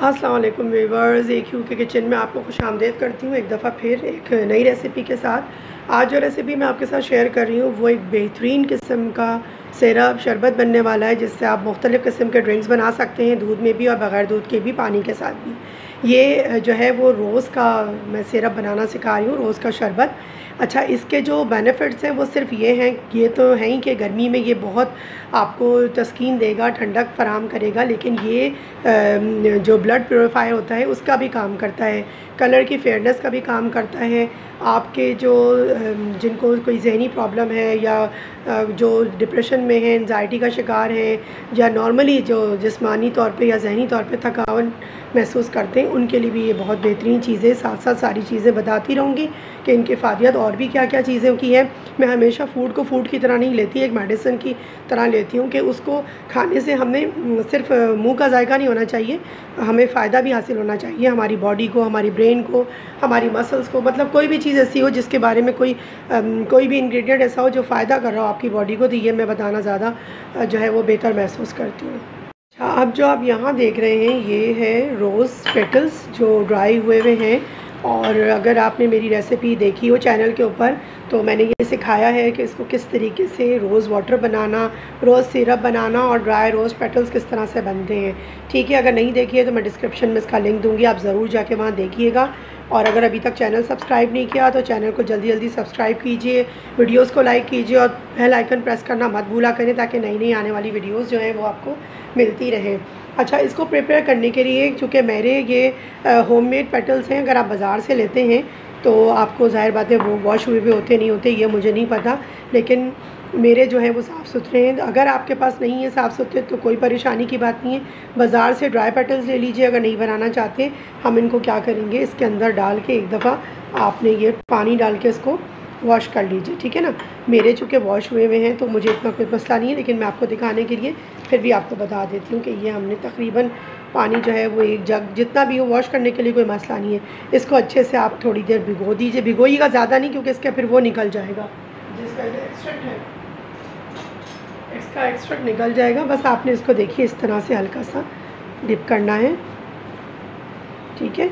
अस्सलाम वालेकुम viewers, AQ के किचन में आपको खुशामदीद करती हूँ एक दफ़ा फिर एक नई रेसिपी के साथ। आज जो रेसिपी मैं आपके साथ शेयर कर रही हूँ वो एक बेहतरीन किस्म का सिरप शरबत बनने वाला है, जिससे आप मुख्तलिफ़ किस्म के ड्रिंक्स बना सकते हैं, दूध में भी और बग़ैर दूध के भी, पानी के साथ भी। ये जो है वो रोज़ का मैं सिरप बनाना सिखा रही हूँ, रोज़ का शरबत। अच्छा, इसके जो बेनिफिट्स हैं वो सिर्फ ये हैं, ये तो हैं ही कि गर्मी में ये बहुत आपको तस्कीन देगा, ठंडक फ़राहम करेगा, लेकिन ये जो ब्लड प्योरीफायर होता है उसका भी काम करता है, कलर की फेयरनेस का भी काम करता है। आपके जो जिनको कोई ज़हनी प्रॉब्लम है या जो डिप्रेशन में है, एंजाइटी का शिकार हैं, या नॉर्मली जो जिस्मानी तौर पे या ज़हनी तौर पे थकान महसूस करते हैं, उनके लिए भी ये बहुत बेहतरीन चीज़ है। साथ साथ सारी चीज़ें बताती रहूँगी कि इनकी इफ़ादियत और भी क्या क्या चीज़ों की है। मैं हमेशा फ़ूड को फ़ूड की तरह नहीं लेती, एक मेडिसिन की तरह लेती हूँ कि उसको खाने से हमें सिर्फ मुंह का जायका नहीं होना चाहिए, हमें फ़ायदा भी हासिल होना चाहिए, हमारी बॉडी को, हमारी ब्रेन को, हमारी मसल्स को, मतलब कोई भी चीज़ ऐसी हो जिसके बारे में कोई भी इंग्रेडिएंट ऐसा हो जो फ़ायदा कर रहा हो आपकी बॉडी को, तो ये मैं बताना ज़्यादा जो है वो बेहतर महसूस करती हूँ। अच्छा, अब जो आप यहाँ देख रहे हैं ये है रोज़ पेटल्स जो ड्राई हुए हैं। और अगर आपने मेरी रेसिपी देखी हो चैनल के ऊपर, तो मैंने ये सिखाया है कि इसको किस तरीके से रोज़ वाटर बनाना, रोज़ सिरप बनाना और ड्राई रोज़ पेटल्स किस तरह से बनते हैं। ठीक है, अगर नहीं देखी है तो मैं डिस्क्रिप्शन में इसका लिंक दूंगी, आप ज़रूर जाके वहाँ देखिएगा। और अगर अभी तक चैनल सब्सक्राइब नहीं किया तो चैनल को जल्दी जल्दी सब्सक्राइब कीजिए, वीडियोस को लाइक कीजिए और बेल आइकन प्रेस करना मत भूला करें, ताकि नई नई आने वाली वीडियोस जो हैं वो आपको मिलती रहें। अच्छा, इसको प्रिपेयर करने के लिए, चूँकि मेरे ये होममेड पेटल्स हैं, अगर आप बाज़ार से लेते हैं तो आपको ज़ाहिर बात है वो वॉश हुए भी होते नहीं होते, ये मुझे नहीं पता, लेकिन मेरे जो हैं वो साफ़ सुथरे हैं। अगर आपके पास नहीं है साफ़ सुथरे तो कोई परेशानी की बात नहीं है, बाज़ार से ड्राई पेटल्स ले लीजिए। अगर नहीं बनाना चाहते, हम इनको क्या करेंगे, इसके अंदर डाल के एक दफ़ा आपने ये पानी डाल के इसको वॉश कर लीजिए, ठीक है ना। मेरे चूँकि वॉश हुए हैं तो मुझे इतना कोई मसला नहीं है, लेकिन मैं आपको दिखाने के लिए फिर भी आपको बता देती हूँ कि ये हमने तकरीबन पानी जो है वो एक जग जितना भी हो, वॉश करने के लिए कोई मसला नहीं है। इसको अच्छे से आप थोड़ी देर भिगो दीजिए, भिगोइएगा ज़्यादा नहीं, क्योंकि इसका फिर वो निकल जाएगा, जिसका एक्सट्रैक्ट है, इसका एक्सट्रैक्ट निकल जाएगा। बस आपने इसको देखिए इस तरह से हल्का सा डिप करना है, ठीक है,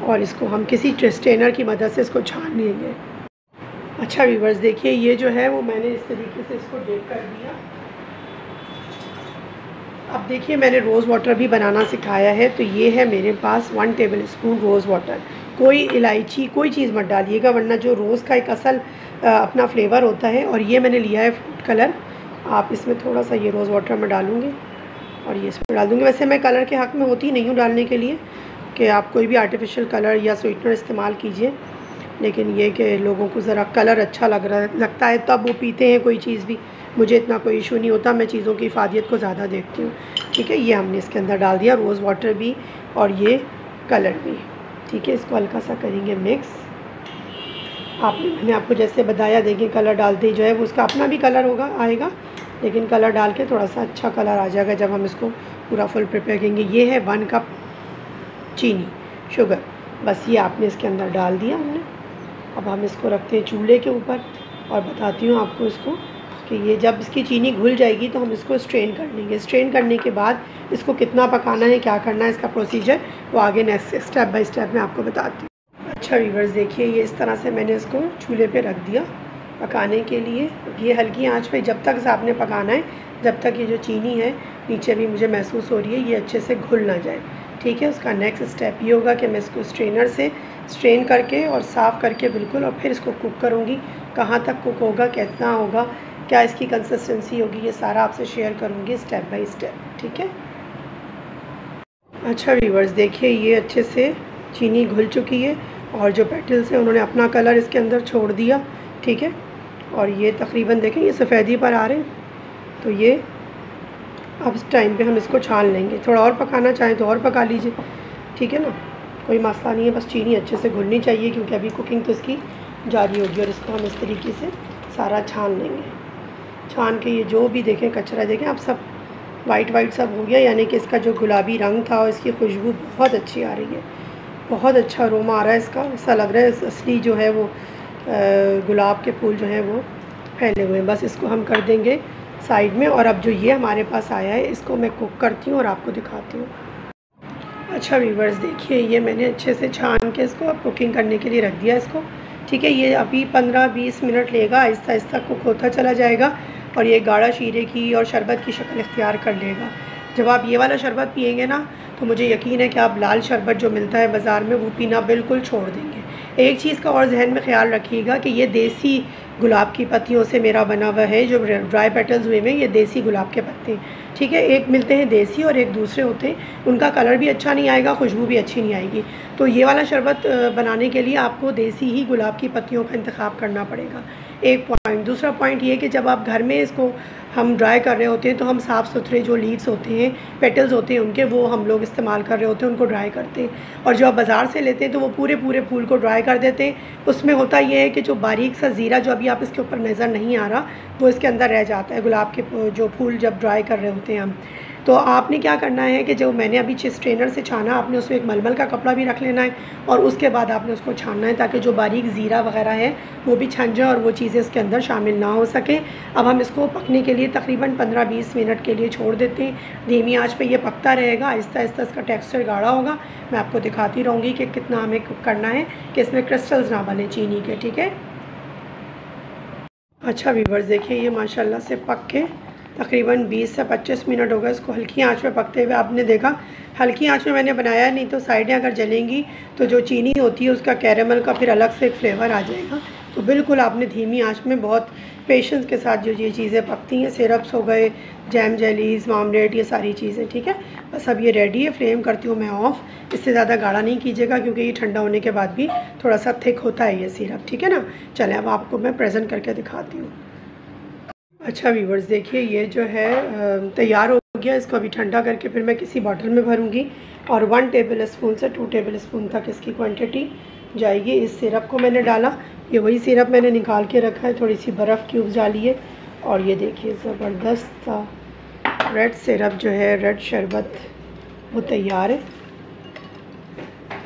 और इसको हम किसी स्ट्रेनर की मदद से इसको छान लेंगे। अच्छा व्यूअर्स, देखिए ये जो है वो मैंने इस तरीके से इसको डिप कर दिया। अब देखिए मैंने रोज़ वाटर भी बनाना सिखाया है, तो ये है मेरे पास 1 टेबल स्पून रोज़ वाटर। कोई इलायची कोई चीज़ मत डालिएगा, वरना जो रोज़ का एक असल अपना फ्लेवर होता है। और ये मैंने लिया है फूड कलर, आप इसमें थोड़ा सा ये रोज़ वाटर में डालूँगी और ये इसमें डाल दूँगी। वैसे मैं कलर के हक़ में होती नहीं हूँ डालने के लिए कि आप कोई भी आर्टिफिशियल कलर या स्वीटनर इस्तेमाल कीजिए, लेकिन ये कि लोगों को ज़रा कलर अच्छा लगता है तब वो पीते हैं कोई चीज़ भी। मुझे इतना कोई इशू नहीं होता, मैं चीज़ों की इफ़ादियत को ज़्यादा देखती हूँ, ठीक है। ये हमने इसके अंदर डाल दिया रोज़ वाटर भी और ये कलर भी, ठीक है। इसको हल्का सा करेंगे मिक्स। मैंने आपको जैसे बताया, देखिए कलर डालते ही जो है वो उसका अपना भी कलर आएगा, लेकिन कलर डाल के थोड़ा सा अच्छा कलर आ जाएगा जब हम इसको पूरा फुल प्रिपेयर करेंगे। ये है 1 कप चीनी, शुगर, बस ये आपने इसके अंदर डाल दिया हमने। अब हम इसको रखते हैं चूल्हे के ऊपर और बताती हूँ आपको इसको कि ये जब इसकी चीनी घुल जाएगी तो हम इसको स्ट्रेन कर लेंगे। स्ट्रेन करने के बाद इसको कितना पकाना है, क्या करना है, इसका प्रोसीजर वो आगे नेक्स्ट स्टेप बाय स्टेप मैं आपको बताती हूँ। अच्छा व्यूअर्स, देखिए ये इस तरह से मैंने इसको चूल्हे पे रख दिया पकाने के लिए। ये हल्की आंच पे जब तक आपने पकाना है, जब तक ये जो चीनी है नीचे भी मुझे महसूस हो रही है, ये अच्छे से घुल ना जाए, ठीक है। उसका नेक्स्ट स्टेप ये होगा कि मैं इसको स्ट्रेनर से स्ट्रेन करके और साफ़ करके बिल्कुल, और फिर इसको कुक करूँगी। कहाँ तक कुक होगा, कितना होगा, क्या इसकी कंसिस्टेंसी होगी, ये सारा आपसे शेयर करूँगी स्टेप बाय स्टेप, ठीक है। अच्छा व्यूअर्स, देखिए ये अच्छे से चीनी घुल चुकी है और जो पेटल्स हैं उन्होंने अपना कलर इसके अंदर छोड़ दिया, ठीक है। और ये तकरीबन देखें ये सफ़ेदी पर आ रहे हैं, तो ये अब इस टाइम पे हम इसको छान लेंगे। थोड़ा और पकाना चाहें तो और पका लीजिए, ठीक है ना, कोई मसला नहीं है, बस चीनी अच्छे से घुलनी चाहिए, क्योंकि अभी कुकिंग तो इसकी जारी होगी। और इसको हम इस तरीके से सारा छान लेंगे। छान के ये जो भी देखें कचरा, देखें आप, सब वाइट सब हो गया, यानी कि इसका जो गुलाबी रंग था और इसकी खुशबू बहुत अच्छी आ रही है, बहुत अच्छा अरोमा आ रहा है इसका। ऐसा लग रहा है असली जो है वो गुलाब के फूल जो हैं वो फैले हुए हैं। बस इसको हम कर देंगे साइड में। और अब जो ये हमारे पास आया है इसको मैं कुक करती हूँ और आपको दिखाती हूँ। अच्छा व्यूवर्स, देखिए ये मैंने अच्छे से छान के इसको अब कुकिंग करने के लिए रख दिया इसको। ठीक है, ये अभी 15-20 मिनट लेगा, आहिस्ता आहिस्ता कुक होता चला जाएगा और ये गाढ़ा शीरे की और शरबत की शक्ल इख्तियार कर लेगा। जब आप ये वाला शरबत पिएंगे ना, तो मुझे यकीन है कि आप लाल शरबत जो मिलता है बाज़ार में वो पीना बिल्कुल छोड़ देंगे। एक चीज़ का और जहन में ख्याल रखिएगा कि ये देसी गुलाब की पत्तियों से मेरा बना हुआ है, जो ड्राई पेटल्स हुए में ये देसी गुलाब के पत्ते हैं। ठीक है, एक मिलते हैं देसी और एक दूसरे होते हैं, उनका कलर भी अच्छा नहीं आएगा, खुशबू भी अच्छी नहीं आएगी। तो ये वाला शरबत बनाने के लिए आपको देसी ही गुलाब की पत्तियों का इंतखाब करना पड़ेगा, एक पॉइंट। दूसरा पॉइंट ये कि जब आप घर में इसको हम ड्राई कर रहे होते हैं तो हम साफ़ सुथरे जो लीव्स होते हैं, पेटल्स होते हैं उनके, वो हम लोग इस्तेमाल कर रहे होते हैं, उनको ड्राई करते हैं। और जो आप बाज़ार से लेते हैं तो वो पूरे पूरे फूल को ड्राई कर देते हैं। उसमें होता ये है कि जो बारीक सा ज़ीरा जो अभी आप इसके ऊपर नज़र नहीं आ रहा, वो इसके अंदर रह जाता है, गुलाब के जो फूल जब ड्राई कर रहे होते हैं हम। तो आपने क्या करना है कि जो मैंने अभी स्ट्रेनर से छाना, आपने उसमें एक मलमल का कपड़ा भी रख लेना है और उसके बाद आपने उसको छानना है, ताकि जो बारीक ज़ीरा वगैरह है वो भी छन जाए और वो चीज़ें इसके अंदर शामिल ना हो सकें। अब हम इसको पकने के लिए तकरीबन 15-20 मिनट के लिए छोड़ देते हैं। धीमी आंच पे ये पकता रहेगा, आहिस्ता आहिस्ता इसका टेक्सचर गाढ़ा होगा। मैं आपको दिखाती रहूँगी कि कितना हमें कुक करना है कि इसमें क्रिस्टल्स ना बने चीनी के। ठीक है, अच्छा व्यूवर्स, देखिए ये माशाल्लाह से पक के तकरीबन 20 से 25 मिनट हो गए इसको हल्की आंच में पकते हुए। आपने देखा हल्की आंच में मैंने बनाया, नहीं तो साइडें अगर जलेंगी तो जो चीनी होती है उसका कैरेमल का फिर अलग से एक फ्लेवर आ जाएगा। तो बिल्कुल आपने धीमी आंच में बहुत पेशेंस के साथ जो ये चीज़ें पकती हैं, सिरप्स हो गए, जैम जेलीज़, मामलेट, ये सारी चीज़ें। ठीक है, बस अब ये रेडी है। फ्लेम करती हूँ मैं ऑफ़। इससे ज़्यादा गाढ़ा नहीं कीजिएगा क्योंकि ये ठंडा होने के बाद भी थोड़ा सा थिक होता है ये सिरप। ठीक है ना, चलें अब आपको मैं प्रेजेंट करके दिखाती हूँ। अच्छा व्यूवर्स, देखिए ये जो है तैयार हो गया। इसको अभी ठंडा करके फिर मैं किसी बॉटल में भरूंगी और 1 टेबल स्पून से 2 टेबल स्पून तक इसकी क्वांटिटी जाएगी। इस सिरप को मैंने डाला, ये वही सिरप मैंने निकाल के रखा है, थोड़ी सी बर्फ़ क्यूब्स डाली है और ये देखिए ज़बरदस्त सा रेड सिरप जो है, रेड शरबत, वो तैयार है।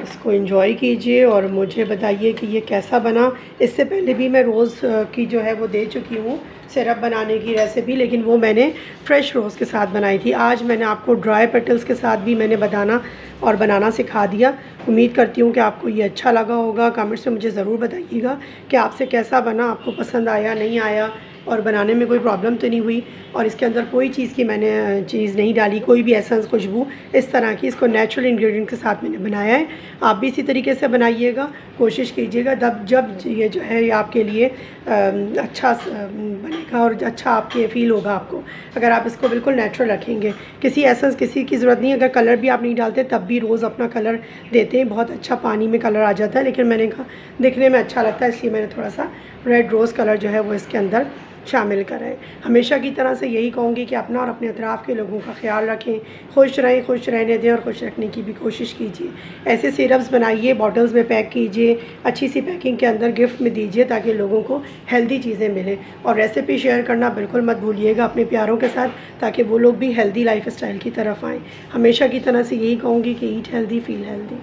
इसको एंजॉय कीजिए और मुझे बताइए कि ये कैसा बना। इससे पहले भी मैं रोज़ की जो है वो दे चुकी हूँ सिरप बनाने की रेसिपी, लेकिन वो मैंने फ़्रेश रोज़ के साथ बनाई थी। आज मैंने आपको ड्राई पेटल्स के साथ भी मैंने बताना और बनाना सिखा दिया। उम्मीद करती हूँ कि आपको ये अच्छा लगा होगा। कमेंट्स में मुझे ज़रूर बताइएगा कि आपसे कैसा बना, आपको पसंद आया नहीं आया और बनाने में कोई प्रॉब्लम तो नहीं हुई। और इसके अंदर कोई चीज़ की मैंने चीज़ नहीं डाली, कोई भी एसेंस, खुशबू इस तरह की। इसको नेचुरल इंग्रेडिएंट के साथ मैंने बनाया है। आप भी इसी तरीके से बनाइएगा, कोशिश कीजिएगा, जब ये जो है ये आपके लिए अच्छा बनेगा और अच्छा आपके फ़ील होगा आपको, अगर आप इसको बिल्कुल नेचुरल रखेंगे। किसी एसेंस किसी की ज़रूरत नहीं। अगर कलर भी आप नहीं डालते तब भी रोज़ अपना कलर देते हैं, बहुत अच्छा पानी में कलर आ जाता है, लेकिन मैंने कहा दिखने में अच्छा लगता है, इसलिए मैंने थोड़ा सा रेड रोज़ कलर जो है वो इसके अंदर शामिल करें। हमेशा की तरह से यही कहूँगी कि अपना और अपने अतराफ़ के लोगों का ख्याल रखें, खुश रहें, खुश रहने दें और खुश रखने की भी कोशिश कीजिए। ऐसे सिरप्स बनाइए, बॉटल्स में पैक कीजिए, अच्छी सी पैकिंग के अंदर गिफ्ट में दीजिए ताकि लोगों को हेल्दी चीज़ें मिलें। और रेसिपी शेयर करना बिल्कुल मत भूलिएगा अपने प्यारों के साथ, ताकि वो लोग भी हेल्दी लाइफ स्टाइल की तरफ आएँ। हमेशा की तरह से यही कहूँगी कि ईट हेल्दी, फील हेल्दी।